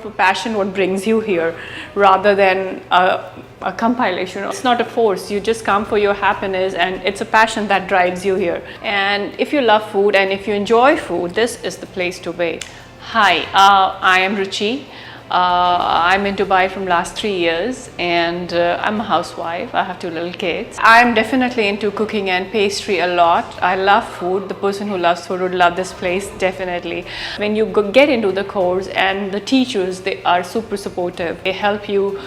a passion what brings you here, rather than a compilation. It's not a force. You just come for your happiness, and it's a passion that drives you here. And if you love food and if you enjoy food, this is the place to be. Hi, I am Ruchi. I'm in Dubai from last 3 years, and I'm a housewife. I have 2 little kids. I'm definitely into cooking and pastry a lot. I love food. The person who loves food would love this place, definitely. When you get into the course, and the teachers, they are super supportive. They help you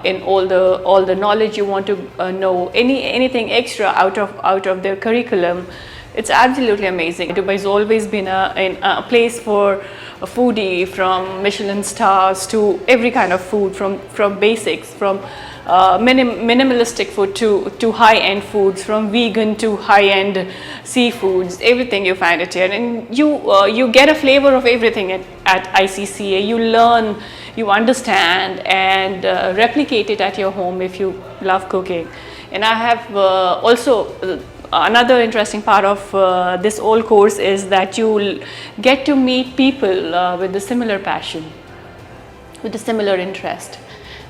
in all the knowledge you want to know. Anything extra out of their curriculum. It's absolutely amazing. Dubai has always been a place for a foodie, from Michelin stars to every kind of food, from basics, from minimalistic food to high-end foods, from vegan to high-end seafoods. Everything you find it here, and you get a flavor of everything at ICCA. You learn, you understand, and replicate it at your home if you love cooking. And I have also another interesting part of this whole course is that you'll get to meet people with a similar passion, with a similar interest,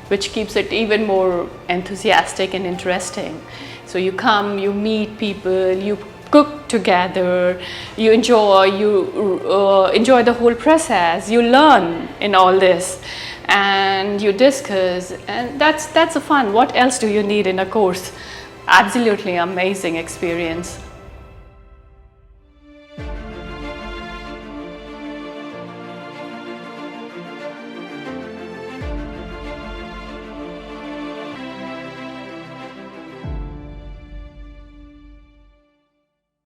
which keeps it even more enthusiastic and interesting. So you come, you meet people, you cook together, you enjoy the whole process, you learn in all this, and you discuss, and that's a fun. What else do you need in a course? Absolutely amazing experience.